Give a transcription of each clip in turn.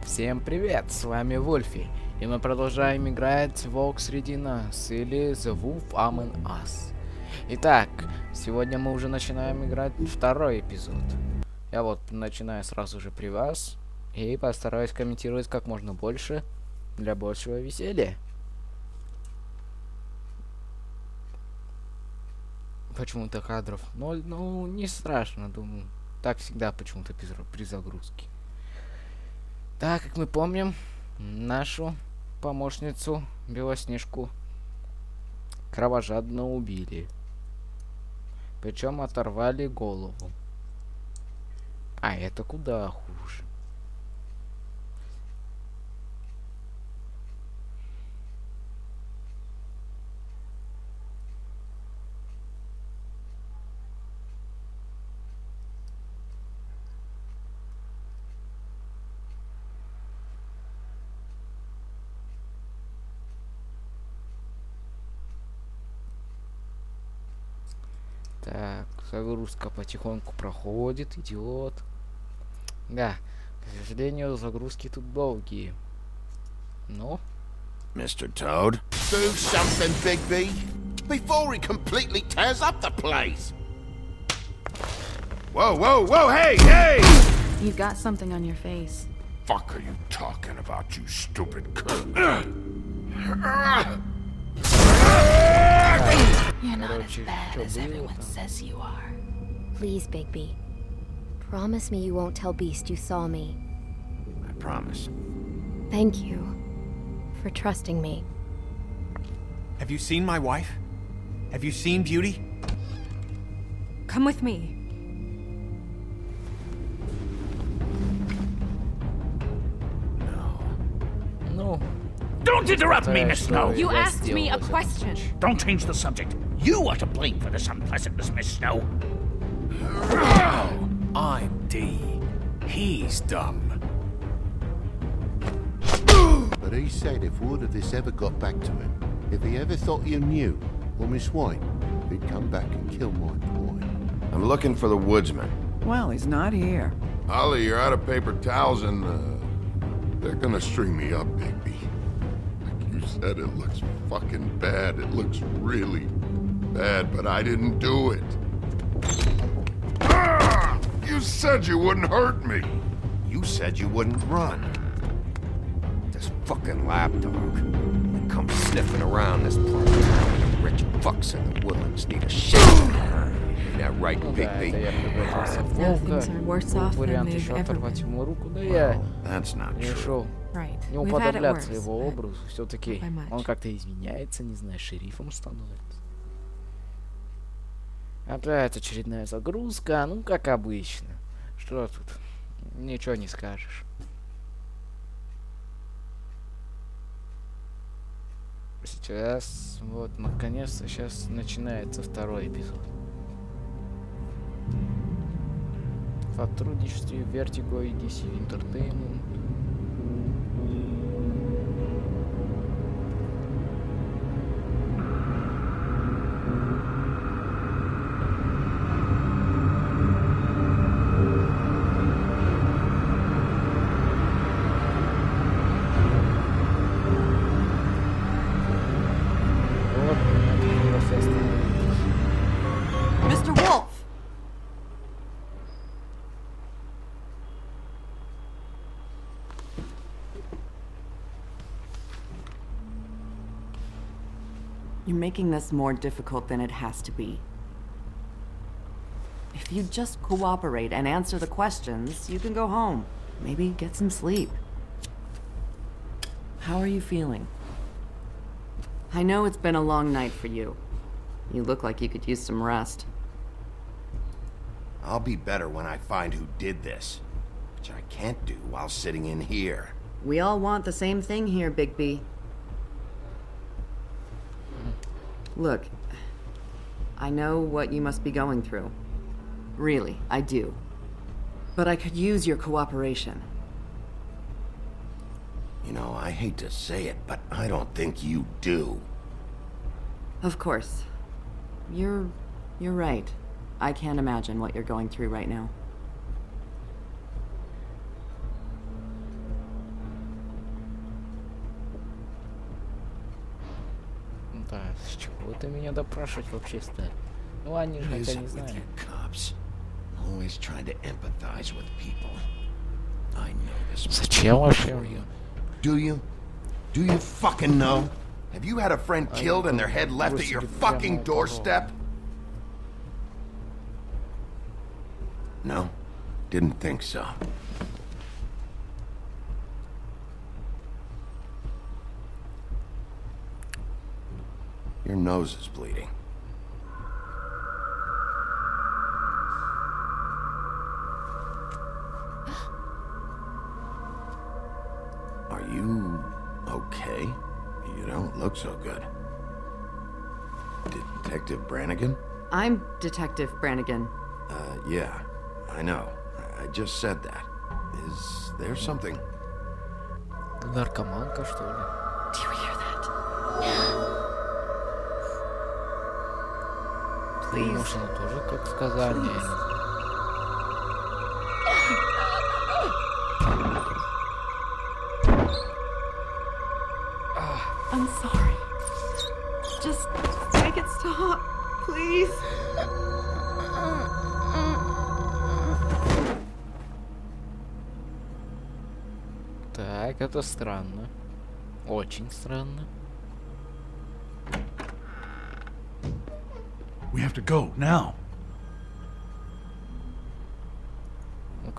Всем привет, с вами Вольфи, и мы продолжаем играть Волк среди нас, или The Wolf Among Us. Итак, сегодня мы уже начинаем играть второй эпизод. Я вот начинаю сразу же при вас, и постараюсь комментировать как можно больше, для большего веселья. Почему-то кадров 0, ну не страшно, думаю. Так всегда почему-то при загрузке. Так, как мы помним, нашу помощницу Белоснежку кровожадно убили. Причем оторвали голову. А это куда хуже. Так, загрузка потихоньку проходит, идет. Да, к сожалению, загрузки тут долгие. Ну? Mr. Toad? Do something, Bigby, before he completely tears up the place! Whoa, whoa, whoa, hey, hey! You've got something on your face. Fuck are you talking about, you stupid cunt? You're not as bad as everyone says you are. Please, Bigby. Promise me you won't tell Beast you saw me. I promise. Thank you for trusting me. Have you seen my wife? Have you seen Beauty? Come with me. Ну, Don't interrupt me, Miss Snow! You asked me a question. Don't change the subject. You are to blame for this unpleasantness, Miss Snow. I'm D. He's dumb. But he said if word of this ever got back to him, if he ever thought you knew, or Miss White, he'd come back and kill my boy. I'm looking for the woodsman. Well, he's not here. Ollie, you're out of paper towels and, they're gonna string me up, Bigby. Like you said, it looks fucking bad. It looks really bad, but I didn't do it. Ah! You said you wouldn't hurt me. You said you wouldn't run. This fucking lapdog. They come sniffing around this part of town. Rich fucks in the woodlands need a shit. Ain't that right, ну да, это Bigby? я превратился в Now волка. things are worse Был off than вариант they've еще ever оторвать been. ему руку, да я That's not true. решил Right. не We've had it уподобляться worse, его but образу. Все-таки not by much. он как-то изменяется, не знаю, шерифом становится. Опять очередная загрузка, ну как обычно. Что тут? Ничего не скажешь. Сейчас, вот, наконец-то, сейчас начинается второй эпизод. В сотрудничестве Vertigo и DC Entertainment. Вот, открылся остановитесь. Mr. Wolf! You're making this more difficult than it has to be. If you just cooperate and answer the questions, you can go home. Maybe get some sleep. How are you feeling? I know it's been a long night for you. You look like you could use some rest. I'll be better when I find who did this, which I can't do while sitting in here. We all want the same thing here, Bigby. Look, I know what you must be going through. Really, I do. But I could use your cooperation. You know, I hate to say it, but I don't think you do. Of course. You're right. I can't imagine what you're going through right now. Да, с чего ты меня допрашивать вообще стал? Ну они же What is хотя it не with знаю. you cops? Always trying to empathize with people. I know this must be Зачем вообще for мне? you. Do you? Do you fucking know? Have you had a friend killed and their head left at your fucking doorstep? No? Didn't think so. Your nose is bleeding. Are you okay? You don't look so good. Detective Brannigan? I'm Detective Brannigan. Yeah, I know. I just said that. Is there something? Наркоманка, что ли? Do you hear that? Please. Может, она тоже как сказали? Я не знаю. I'm sorry. Just make it stop, please. Так, это странно. Очень странно. We have to go now.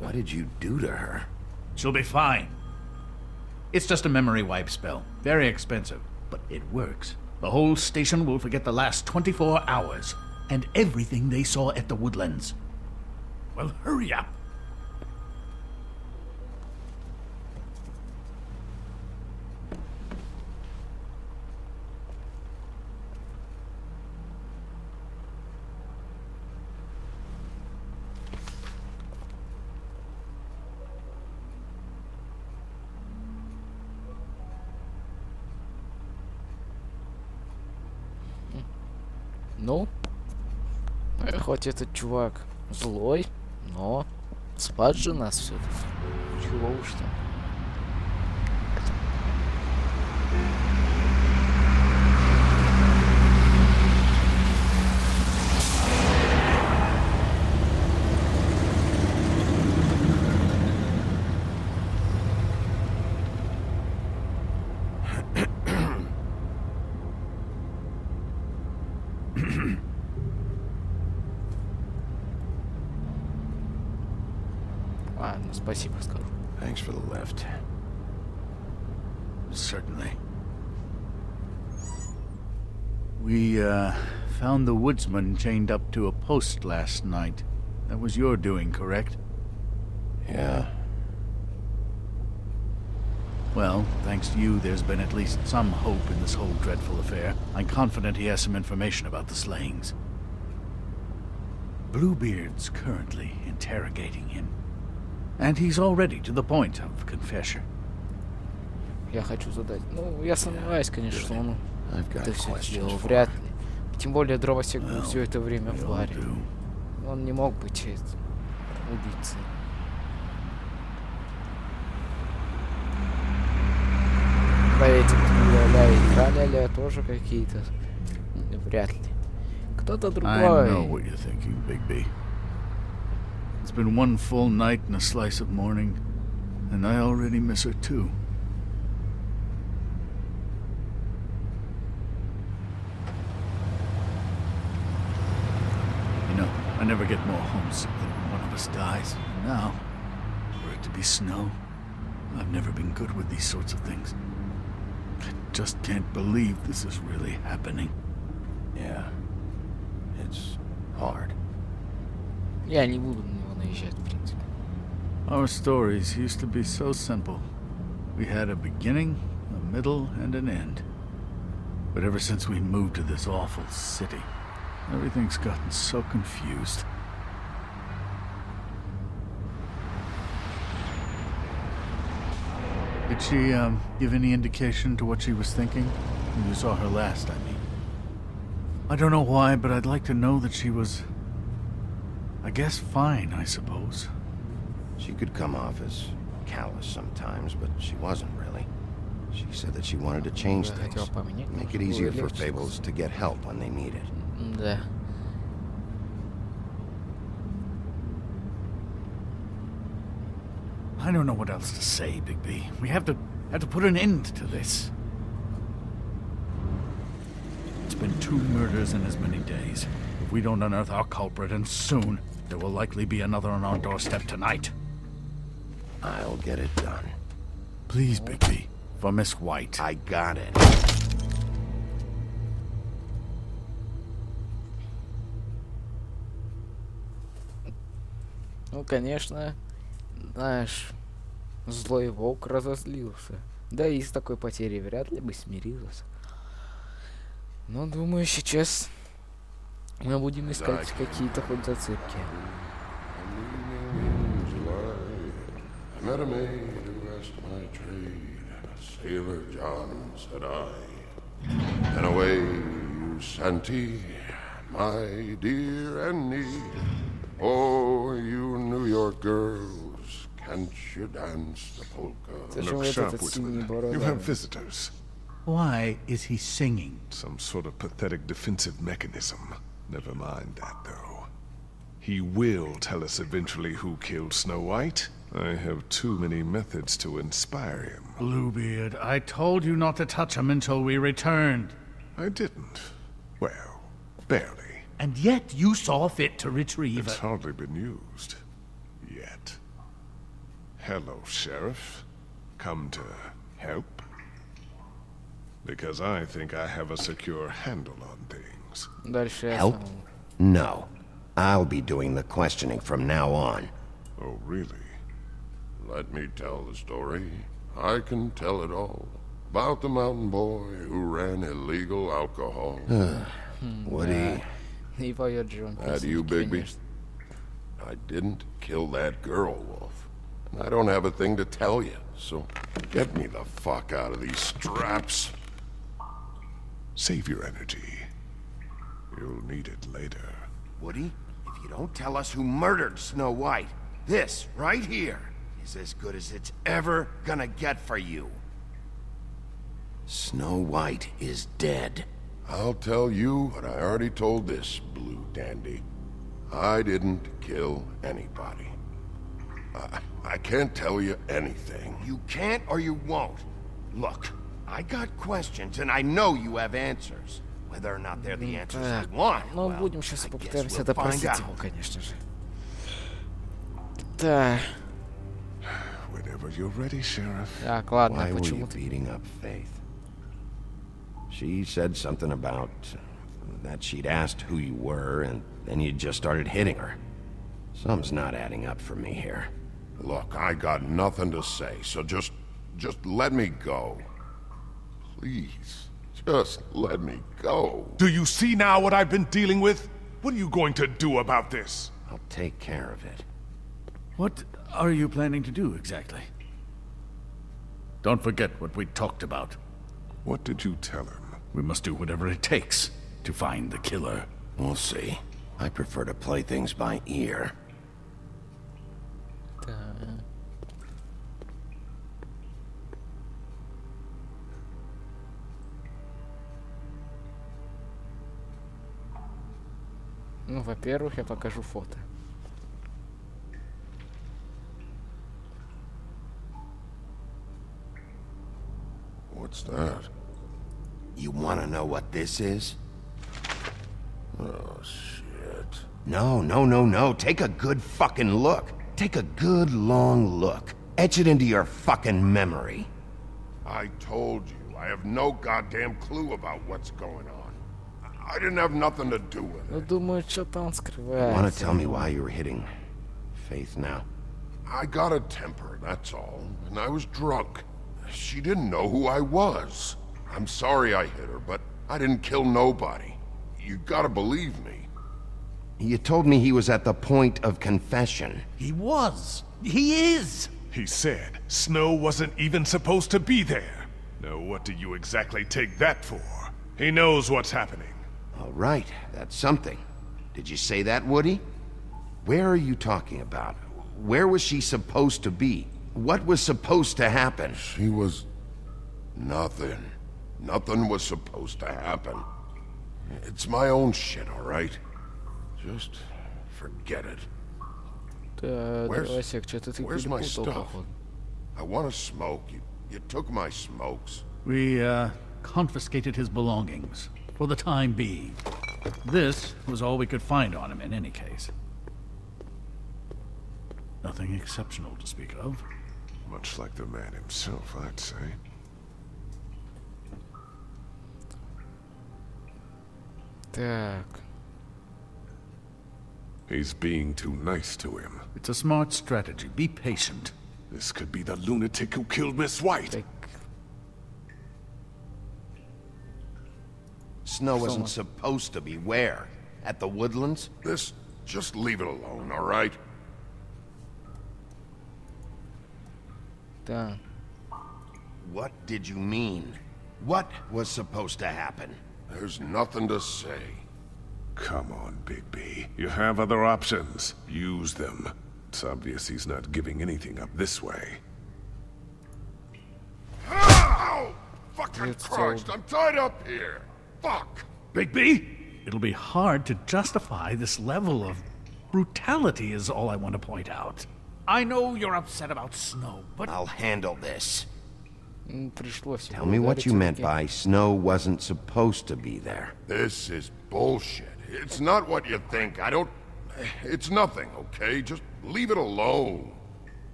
What did you do to her? She'll be fine. It's just a memory wipe spell. Very expensive, but it works. The whole station will forget the last 24 hours and everything they saw at the Woodlands. Well, hurry up. Ну, хоть этот чувак злой, но спас же нас все-таки. Чего уж там. Ладно, спасибо скажу. Thanks for the lift. Certainly. We, found the woodsman chained up to a post last night. That was your doing, correct? Yeah. Well, thanks to you, there's been at least some hope in this whole dreadful affair. I'm confident he has some information about the slayings. Bluebeard's currently interrogating him. And he's already to the point of confession. Я хочу задать. Ну, я сомневаюсь, конечно, что он I've got это все questions сделал. for Вряд him. ли. Тем более дровосек был все это время We в all баре. do. Он не мог быть убийцей. Да эти ля и траля тоже какие-то. Вряд ли. Кто-то I know другой. what you're thinking, Bigby. It's been one full night and a slice of morning, and I already miss her too. You know, I never get more homesick than when one of us dies. And now, for it to be snow, I've never been good with these sorts of things. I just can't believe this is really happening. Yeah. It's hard. Я не буду на него наезжать, в принципе. Our stories used to be so simple. We had a beginning, a middle, and an end. But ever since we moved to this awful city, everything's gotten so confused. Did she, give any indication to what she was thinking? When you saw her last, I mean. I don't know why, but I'd like to know that she was... I guess fine, I suppose. She could come off as callous sometimes, but she wasn't really. She said that she wanted to change Я things. хотел поменять, Make чтобы it easier было for легче. Fables to get help when they need it. Да. I don't know what else to say, Bigby. We have to put an end to this. It's been 2 murders in as many days. If we don't unearth our culprit, and soon, there will likely be another on our doorstep tonight. I'll get it done. Please, Bigby. For Miss White. I got it. Ну, конечно, знаешь, злой волк разозлился. Да и с такой потерей вряд ли бы смирился. Но думаю, сейчас мы будем искать какие-то хоть зацепки. I met a maid who asked my trade, Sailor John, said I. And away you Santi, my dear Annie. Oh, you New York girls, can't you dance the polka? Зачем вот этот синий You борода? have visitors. Why is he singing? Some sort of pathetic defensive mechanism. Never mind that, though. He will tell us eventually who killed Snow White. I have too many methods to inspire him. Bluebeard, I told you not to touch him until we returned. I didn't. Well, barely. And yet you saw fit to retrieve It's it. hardly been used. Yet. Hello, Sheriff. Come to help? Because I think I have a secure handle on things. Дальше я Help? сам. No. I'll be doing the questioning from now on. Oh, really? Let me tell the story. I can tell it all. About the mountain boy who ran illegal alcohol. Woody, И поет же он That песенки, you, Bigby? конечно. I didn't kill that girl, Wolf. And I don't have a thing to tell you, so get me the fuck out of these straps. Save your energy. You'll need it later. Woody, if you don't tell us who murdered Snow White, this right here is as good as it's ever gonna get for you. Snow White is dead. I'll tell you what I already told this blue dandy. I didn't kill anybody. I can't tell you anything. You can't or you won't. Look, I got questions and I know you have answers. Whether or not they're the answers I Так, want, ну well, будем сейчас I guess попытаемся we'll допросить find его, out. конечно же. Так, Whenever you're ready, Sheriff. так, ладно, Why were you почему ты... beating up Faith? She said something about that she'd asked who you were, and then you just started hitting her. Something's not adding up for me here. Look, I got nothing to say, so just let me go. Please, just let me go. Do you see now what I've been dealing with? What are you going to do about this? I'll take care of it. What are you planning to do exactly? Don't forget what we talked about. What did you tell him? We must do whatever it takes to find the killer. We'll see. I prefer to play things by ear. Ну, во-первых, я покажу фото. What's that? You want to know what this is? Oh, shit. No. Take a good fucking look. Take a good long look. Etch it into your fucking memory. I told you, I have no goddamn clue about what's going on. I didn't have nothing to do with Ну, it. думаю, что-то он Want to скрывает. tell me why you were hitting Faith now? I got a temper, that's all. And I was drunk. She didn't know who I was. I'm sorry I hit her, but I didn't kill nobody. You gotta believe me. You told me he was at the point of confession. He was. He is. He said Snow wasn't even supposed to be there. Now what do you exactly take that for? He knows what's happening. All right, that's something. Did you say that, Woody? Where are you talking about? Where was she supposed to be? What was supposed to happen? She was Nothing. Nothing was supposed to happen. It's my own shit, all right? Just forget it. Да, Дровосек, что-то ты Where's my перепутал, stuff? походу. I want to smoke. You took my smokes. We, confiscated his belongings, for the time being. This was all we could find on him in any case. Nothing exceptional to speak of. Much like the man himself, I'd say. Так. He's being too nice to him. It's a smart strategy. Be patient. This could be the lunatic who killed Miss White. Так. Snow wasn't supposed to be where? At the Woodlands? Just leave it alone, all right? Да. What did you mean? What was supposed to happen? There's nothing to say. Come on, Bigby. You have other options. Use them. It's obvious he's not giving anything up this way. Ow! Fucking It's Christ, I'm tied up here. Fuck! Bigby? It'll be hard to justify this level of brutality is all I want to point out. I know you're upset about Snow, but... I'll handle this. Пришлось. Tell me what you meant by Snow wasn't supposed to be there. This is bullshit. It's not what you think. It's nothing, okay? Just leave it alone.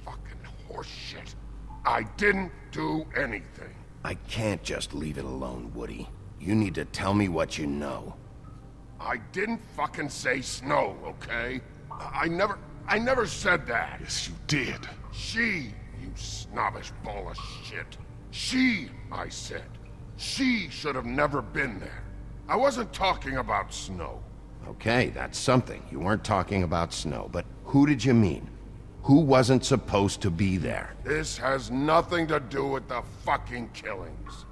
Fucking horseshit. I didn't do anything. I can't just leave it alone, Woody. You need to tell me what you know. I didn't fucking say Snow, okay? I never said that. Yes, you did. She, you snobbish ball of shit. She, I said. She should have never been there. I wasn't talking about Snow. Okay, that's something. You weren't talking about Snow, but who did you mean? Who wasn't supposed to be there? This has nothing to do with the fucking killings.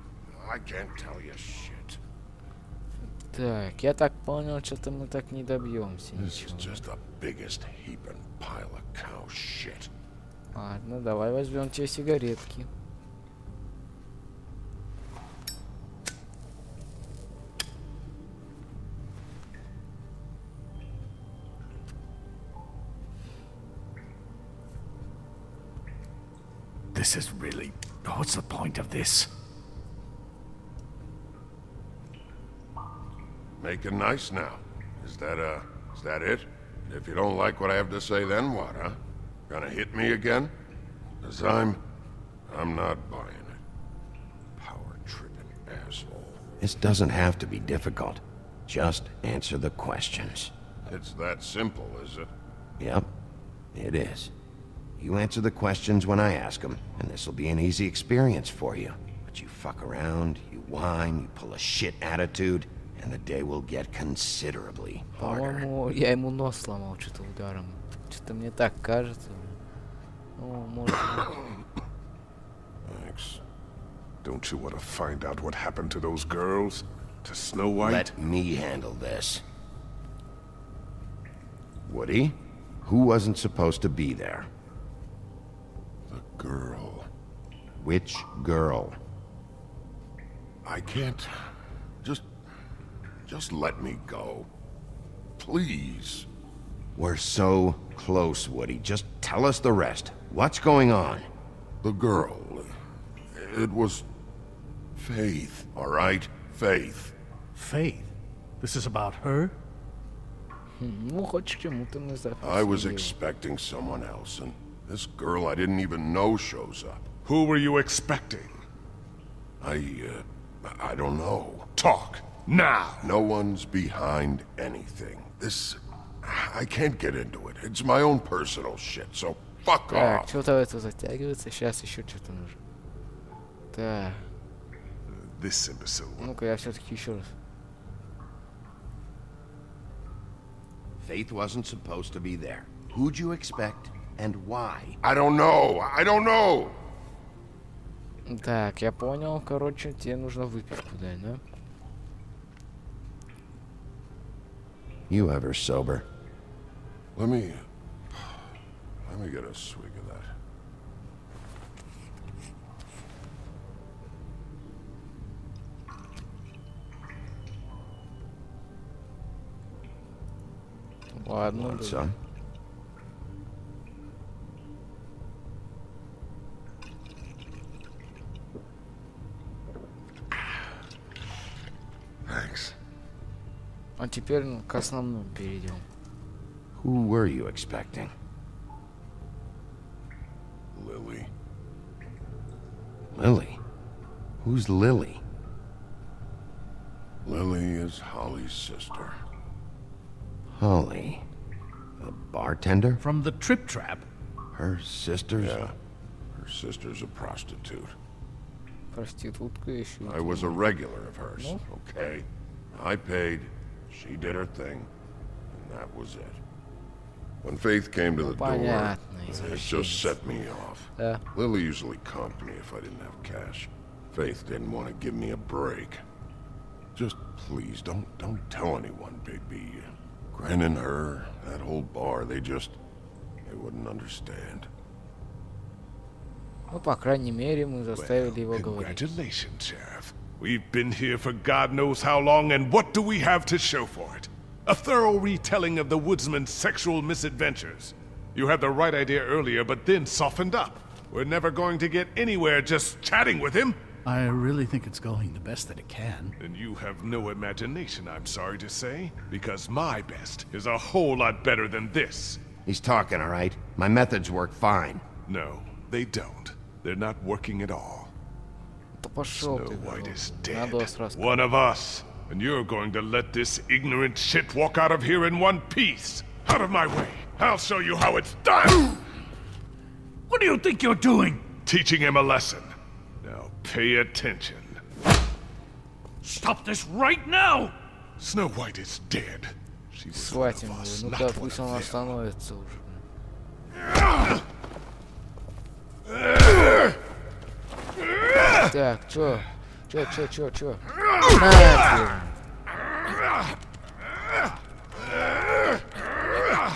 I can't tell you shit. Так, я так понял, что-то мы так не добьемся This is ничего. just the biggest heaping pile of cow shit. Ладно, давай возьмем те сигаретки. This is really... What's the point of this? Make it nice now. Is that it? If you don't like what I have to say, then what, huh? Gonna hit me again? 'Cause I'm not buying it. Power-tripping asshole. This doesn't have to be difficult. Just answer the questions. It's that simple, is it? Yep, it is. You answer the questions when I ask them, and this'll be an easy experience for you. But you fuck around, you whine, you pull a shit attitude, and the day will get considerably harder. По-моему, я ему нос сломал что-то ударом. Что-то мне так кажется. Ну, может... Thanks. Don't you want to find out what happened to those girls? To Snow White? Let me handle this. Woody, who wasn't supposed to be there? The girl. Which girl? I can't... Just let me go. Please. We're so close, Woody. Just tell us the rest. What's going on? The girl. It was... Faith, all right? Faith. Faith? This is about her? Ну, хоть к чему-то мы I was зафиксировали. expecting someone else, and this girl I didn't even know shows up. Who were you expecting? I don't know. Talk, now! No one's behind anything. This... I can't get into it. It's my own personal shit, so fuck Так, off. что-то это затягивается. Сейчас еще что-то нужно. Так, This imbecile. ну-ка я все-таки еще раз. Faith wasn't supposed to be there. Who'd you expect, and why? I don't know. I don't know. Так, я понял. Короче, тебе нужно выпивку дать, да? You ever sober? Let me get a swig of that. Ладно, Want да. some? Thanks. А теперь к основному перейдем. Who were you expecting? Lily. Lily? Who's Lily? Lily is Holly's sister. Holly. A bartender? From the Trip Trap? Her sister's... Yeah. Her sister's a prostitute. Проститутка еще. I was a regular of hers, No. okay? I paid, she did her thing, and that was it. When Faith came to the door, Понятно, it just set me off. Да. Lily usually comped me if I didn't have cash. Faith didn't want to give me a break. Just please, don't tell anyone, Bigby. Gren and her, that whole bar, they wouldn't understand. Ну, по крайней мере, мы заставили его говорить. Congratulations, Sheriff. We've been here for God knows how long, and what do we have to show for it? A thorough retelling of the woodsman's sexual misadventures. You had the right idea earlier, but then softened up. We're never going to get anywhere just chatting with him. I really think it's going the best that it can. And you have no imagination, I'm sorry to say, because my best is a whole lot better than this. He's talking, all right? My methods work fine. No, they don't. They're not working at all. Да пошел Snow ты, White is надо dead. вас рассказать. One of us. And you're going to let this ignorant shit walk out of here in one piece. Out of my way. I'll show you how it's done. What do you think you're doing? Teaching him a lesson. Now pay attention. Stop this right now! Snow White is dead. She was one Схватим of его. us, Ну-ка, not one пусть of он them. остановится уже. Так, чё? Чё? Нафиг!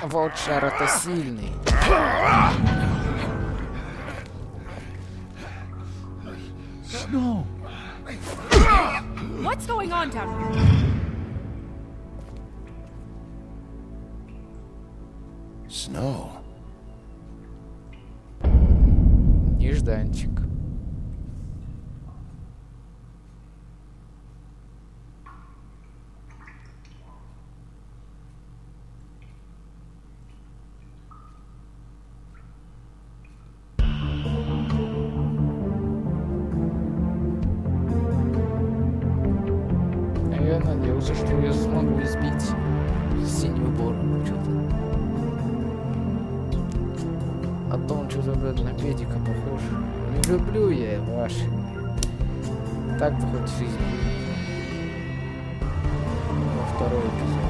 Волчара-то сильный. Snow! What's going on down here? Snow. Нежданчик. А я надеялся, что я смогу избить синюю бороду что-то. А то он что-то, блядь, на педика похож. Не люблю я ваши. Так-то хоть жизнь. Во второй эпизод.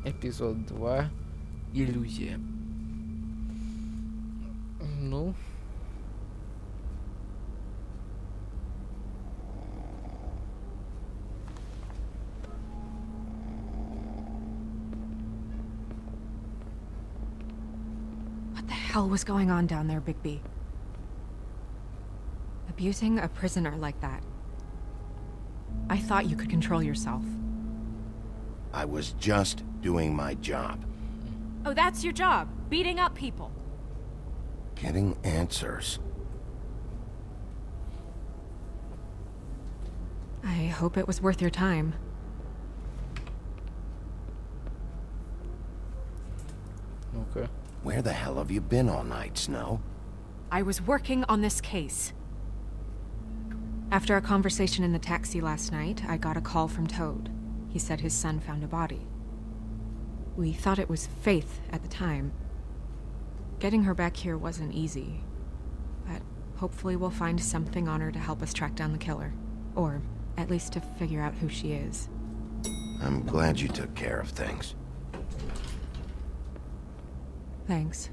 Эпизод 2. Иллюзия. Ну. What the hell was going on down there, Bigby? Abusing a prisoner like that. I thought you could control yourself. I was just doing my job. Oh, that's your job, beating up people. Getting answers. I hope it was worth your time. Ну-ка. Where the hell have you been all night, Snow? I was working on this case. After a conversation in the taxi last night, I got a call from Toad. He said his son found a body. We thought it was Faith at the time. Getting her back here wasn't easy. But hopefully we'll find something on her to help us track down the killer. Or at least to figure out who she is. I'm glad you took care of things. Thanks.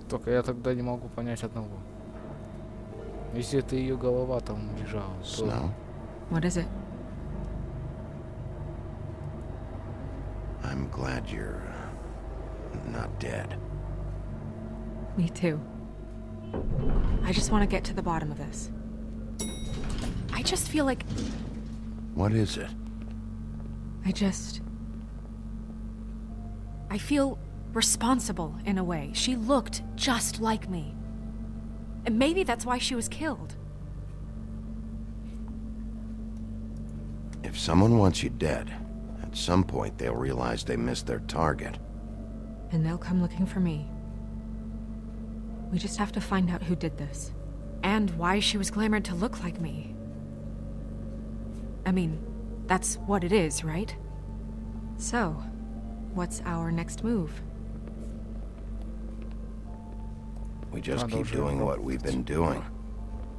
Только я тогда не могу понять одного. Если это ее голова там лежала, то... Snow, What is it? I'm glad you're not dead. Me too. I just want to get to the bottom of this. I just feel like What is it? I feel responsible in a way. She looked just like me. And maybe that's why she was killed. If someone wants you dead, at some point they'll realize they missed their target. And they'll come looking for me. We just have to find out who did this. And why she was glamored to look like me. I mean, that's what it is, right? So, what's our next move? We just keep doing what we've been doing.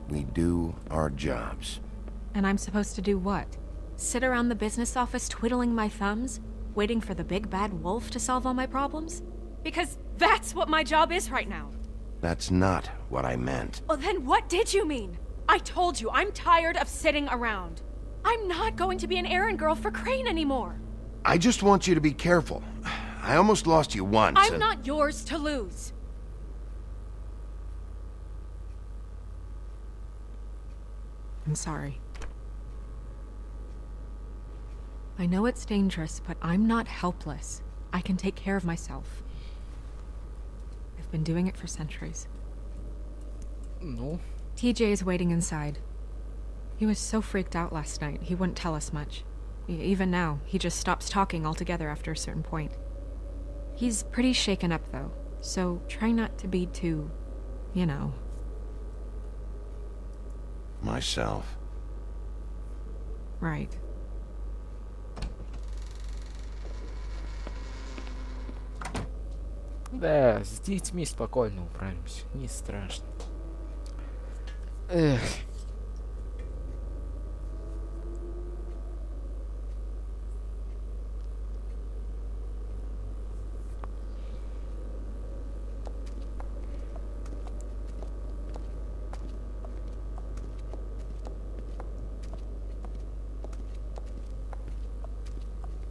We do our jobs. And I'm supposed to do what? Sit around the business office twiddling my thumbs, waiting for the big bad wolf to solve all my problems? Because that's what my job is right now. That's not what I meant. Well, then what did you mean? I told you, I'm tired of sitting around. I'm not going to be an errand girl for Crane anymore. I just want you to be careful. I almost lost you once. I'm not yours to lose. I'm sorry. I know it's dangerous, but I'm not helpless. I can take care of myself. I've been doing it for centuries. Ну, TJ is waiting inside. He was so freaked out last night, he wouldn't tell us much. Even now, he just stops talking altogether after a certain point. He's pretty shaken up, though, so try not to be too, you know. Myself. Right. да, с детьми спокойно управимся. Не страшно. Эх.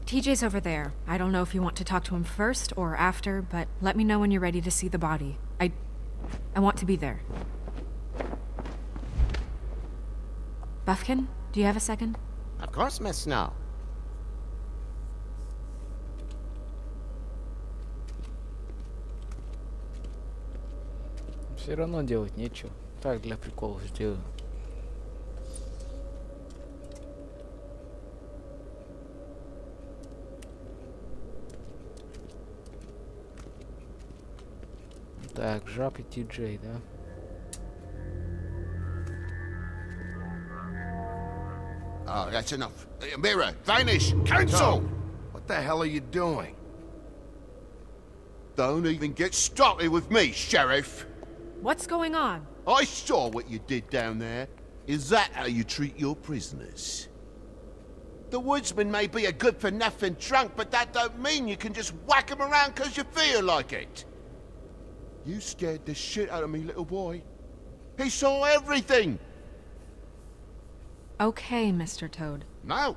TJ's over there. I don't know if you want to talk to him first or after, but let me know when you're ready to see the body. I want to be there. Buffkin, do you have a second? Of course, Miss Snow. Все равно делать нечего. Так, для прикола сделаю. Так, жаб и Ти-Джей, да? Oh, that's enough. Mirror, vanish, cancel! What the hell are you doing? Don't even get started with me, Sheriff. What's going on? I saw what you did down there. Is that how you treat your prisoners? The woodsman may be a good-for-nothing drunk, but that don't mean you can just whack him around because you feel like it. You scared the shit out of me, little boy. He saw everything. Okay, Mr. Toad. No.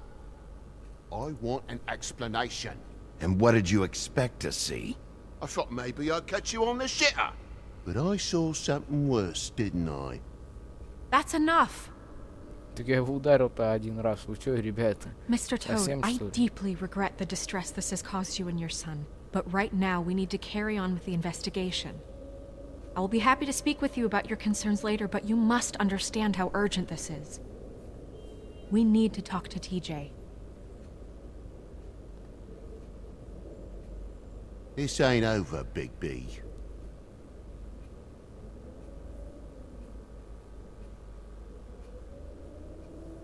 I want an explanation. And what did you expect to see? I thought maybe I'd catch you on the shitter. But I saw something worse, didn't I? That's enough. Так я его ударил-то один раз. Вы чё, ребята? Mr. Toad, Совсем, I что ли? deeply regret the distress this has caused you and your son. But right now, we need to carry on with the investigation. I will be happy to speak with you about your concerns later, but you must understand how urgent this is. We need to talk to TJ. This ain't over, Big B.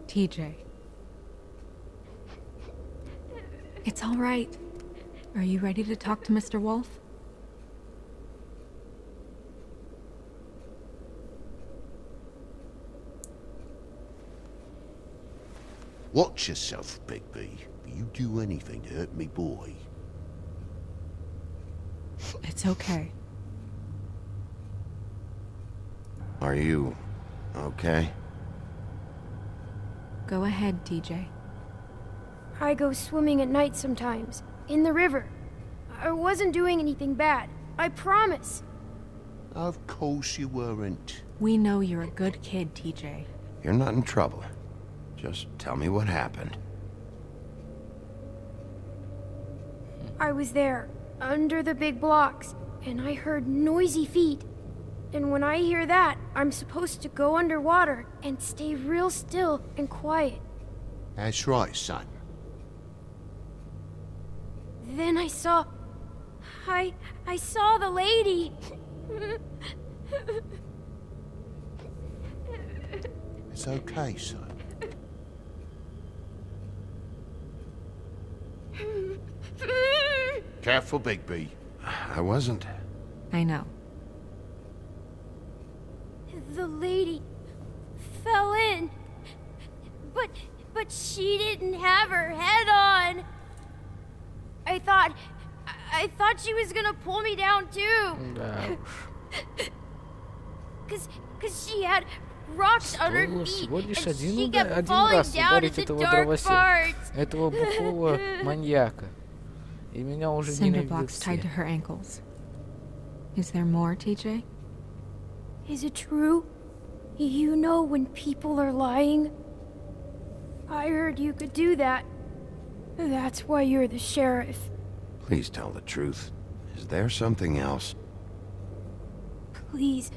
TJ. It's all right. Are you ready to talk to Mr. Wolf? Watch yourself, Big B. You do anything to hurt me, boy. It's okay. Are you Okay. Go ahead, TJ. I go swimming at night sometimes, in the river. I wasn't doing anything bad. I promise. Of course you weren't. We know you're a good kid, TJ. You're not in trouble. Just tell me what happened. I was there, under the big blocks, and I heard noisy feet. And when I hear that, I'm supposed to go underwater and stay real still and quiet. That's right, son. Then I saw the lady. It's okay, son. Careful, Bigby. I wasn't. I know. The lady fell in. But she didn't have her head on. I thought she was gonna pull me down too. Да Cause she had rocks on her уж. feet, Всего лишь and she один kept falling раз down ударить into этого dark дровосека, parts. этого бухого маньяка. И меня уже Cinder ненавидят blocks tied to все. her ankles. Is there more, TJ? Is it true? You know when people are lying? I heard you could do that. That's why you're the sheriff. Please tell the truth. Is there something else? Please,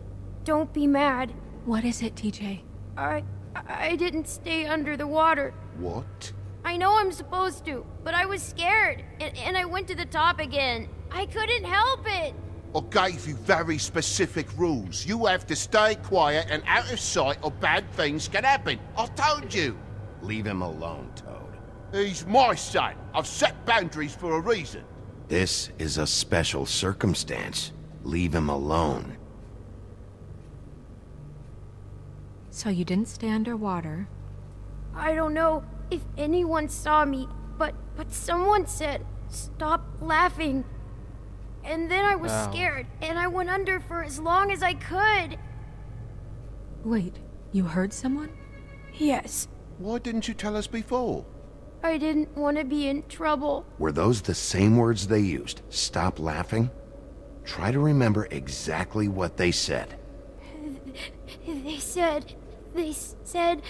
don't be mad. What is it, TJ? I didn't stay under the water. What? I know I'm supposed to, but I was scared, and I went to the top again. I couldn't help it. I gave you very specific rules. You have to stay quiet and out of sight or bad things can happen. I told you. Leave him alone, Toad. He's my son. I've set boundaries for a reason. This is a special circumstance. Leave him alone. So you didn't stay underwater. I don't know if anyone saw me, but someone said, "Stop laughing." And then I was Wow. scared, and I went under for as long as I could. Wait, you heard someone? Yes, Why didn't you tell us before? I didn't want to be in trouble. Were those the same words they used? Stop laughing? Try to remember exactly what they said. They said,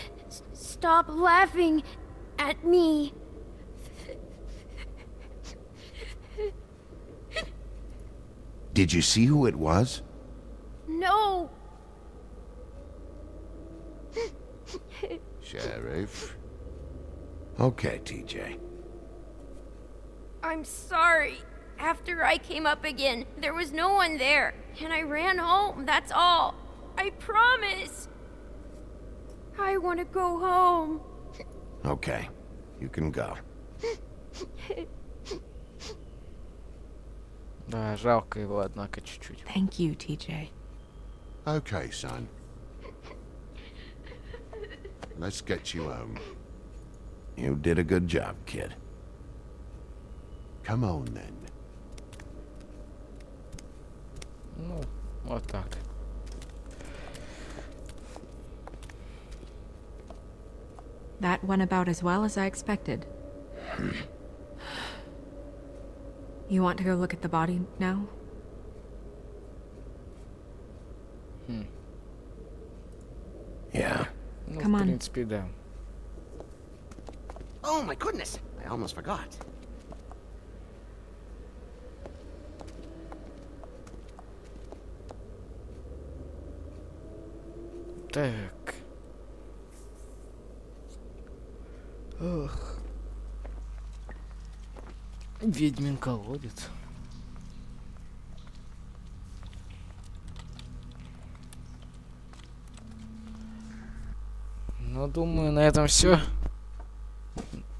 "Stop laughing at me." Did you see who it was? No. Sheriff. Okay, TJ. I'm sorry. After I came up again, there was no one there, and I ran home, that's all. I promise. I want to go home. Okay, you can go. Да, жалко его, однако, чуть-чуть. Thank you, TJ. Okay, son. Let's get you home. You did a good job, kid. Come on, then. Ну, вот так. That went about as well as I expected. You want to go look at the body now? Yeah. Ну, Come в on. принципе, да. Oh my goodness, I almost forgot. Так. Ох. Ведьмин колодец. Ну, думаю, на этом все,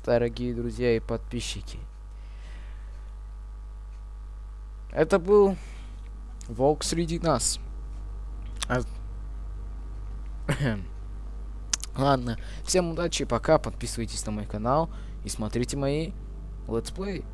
дорогие друзья и подписчики. Это был Волк среди нас. Ладно, всем удачи, пока, подписывайтесь на мой канал и смотрите мои летсплеи.